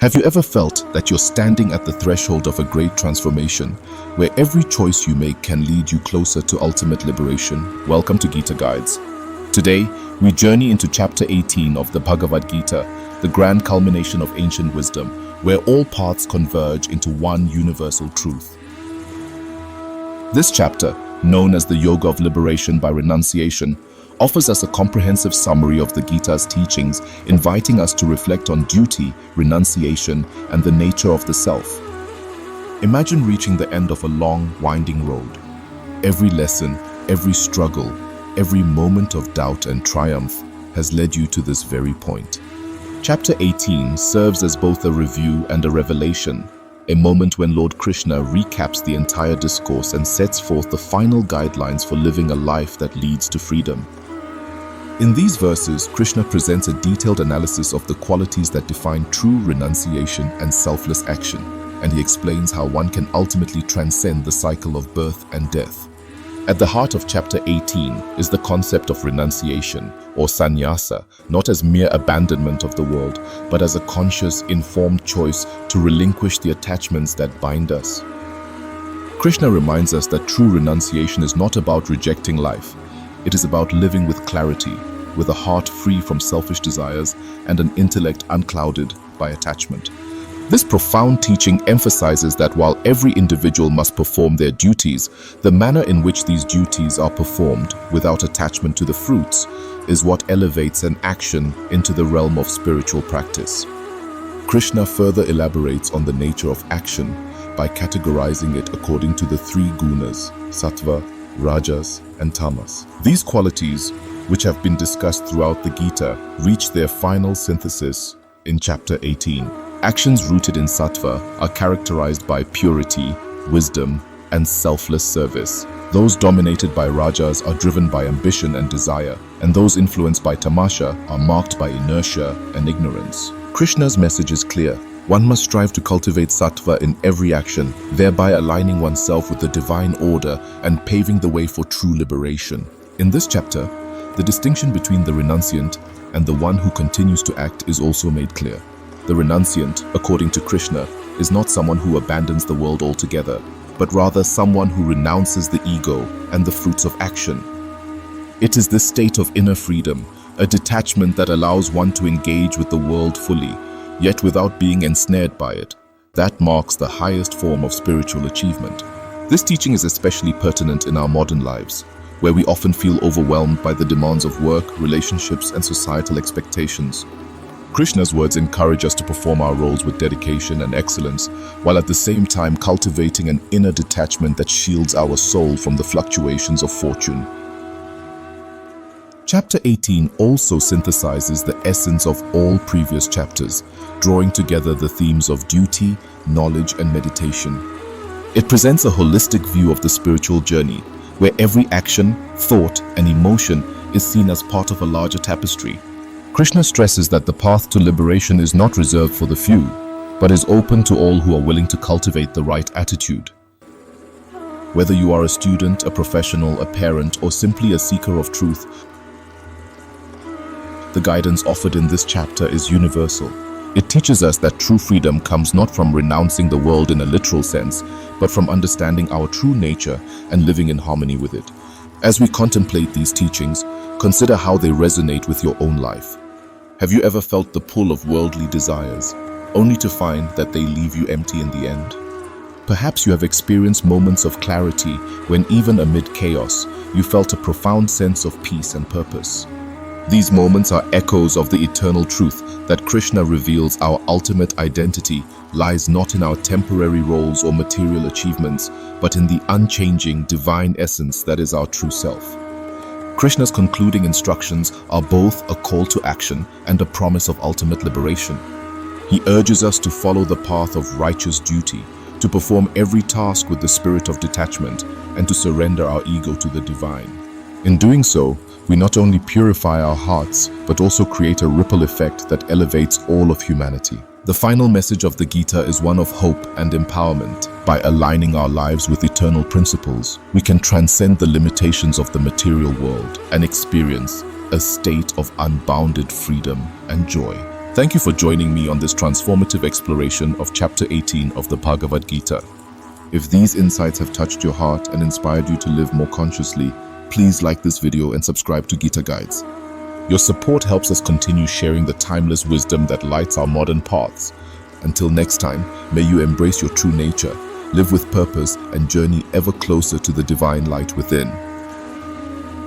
Have you ever felt that you're standing at the threshold of a great transformation, where every choice you make can lead you closer to ultimate liberation? Welcome to Gita Guides. Today, we journey into chapter 18 of the Bhagavad Gita, the grand culmination of ancient wisdom, where all paths converge into one universal truth. This chapter, known as the Yoga of Liberation by Renunciation, offers us a comprehensive summary of the Gita's teachings, inviting us to reflect on duty, renunciation, and the nature of the self. Imagine reaching the end of a long, winding road. Every lesson, every struggle, every moment of doubt and triumph has led you to this very point. Chapter 18 serves as both a review and a revelation, a moment when Lord Krishna recaps the entire discourse and sets forth the final guidelines for living a life that leads to freedom. In these verses, Krishna presents a detailed analysis of the qualities that define true renunciation and selfless action, and he explains how one can ultimately transcend the cycle of birth and death. At the heart of chapter 18 is the concept of renunciation, or sannyasa, not as mere abandonment of the world, but as a conscious, informed choice to relinquish the attachments that bind us. Krishna reminds us that true renunciation is not about rejecting life. It is about living with clarity, with a heart free from selfish desires and an intellect unclouded by attachment. This profound teaching emphasizes that while every individual must perform their duties, the manner in which these duties are performed without attachment to the fruits is what elevates an action into the realm of spiritual practice. Krishna further elaborates on the nature of action by categorizing it according to the three gunas, Sattva, Rajas and Tamas. These qualities, which have been discussed throughout the Gita, reach their final synthesis in chapter 18. Actions rooted in Sattva are characterized by purity, wisdom, and selfless service. Those dominated by Rajas are driven by ambition and desire, and those influenced by Tamasha are marked by inertia and ignorance. Krishna's message is clear. One must strive to cultivate Sattva in every action, thereby aligning oneself with the divine order and paving the way for true liberation. In this chapter, the distinction between the renunciant and the one who continues to act is also made clear. The renunciant, according to Krishna, is not someone who abandons the world altogether, but rather someone who renounces the ego and the fruits of action. It is this state of inner freedom, a detachment that allows one to engage with the world fully, yet without being ensnared by it, that marks the highest form of spiritual achievement. This teaching is especially pertinent in our modern lives, where we often feel overwhelmed by the demands of work, relationships, and societal expectations. Krishna's words encourage us to perform our roles with dedication and excellence, while at the same time cultivating an inner detachment that shields our soul from the fluctuations of fortune. Chapter 18 also synthesizes the essence of all previous chapters, drawing together the themes of duty, knowledge, and meditation. It presents a holistic view of the spiritual journey, where every action, thought, and emotion is seen as part of a larger tapestry. Krishna stresses that the path to liberation is not reserved for the few, but is open to all who are willing to cultivate the right attitude. Whether you are a student, a professional, a parent, or simply a seeker of truth, the guidance offered in this chapter is universal. It teaches us that true freedom comes not from renouncing the world in a literal sense, but from understanding our true nature and living in harmony with it. As we contemplate these teachings, consider how they resonate with your own life. Have you ever felt the pull of worldly desires, only to find that they leave you empty in the end? Perhaps you have experienced moments of clarity when even amid chaos, you felt a profound sense of peace and purpose. These moments are echoes of the eternal truth that Krishna reveals our ultimate identity lies not in our temporary roles or material achievements, but in the unchanging divine essence that is our true self. Krishna's concluding instructions are both a call to action and a promise of ultimate liberation. He urges us to follow the path of righteous duty, to perform every task with the spirit of detachment, and to surrender our ego to the divine. In doing so, we not only purify our hearts, but also create a ripple effect that elevates all of humanity. The final message of the Gita is one of hope and empowerment. By aligning our lives with eternal principles, we can transcend the limitations of the material world and experience a state of unbounded freedom and joy. Thank you for joining me on this transformative exploration of Chapter 18 of the Bhagavad Gita. If these insights have touched your heart and inspired you to live more consciously, please like this video and subscribe to Gita Guides. Your support helps us continue sharing the timeless wisdom that lights our modern paths. Until next time, may you embrace your true nature, live with purpose, and journey ever closer to the divine light within.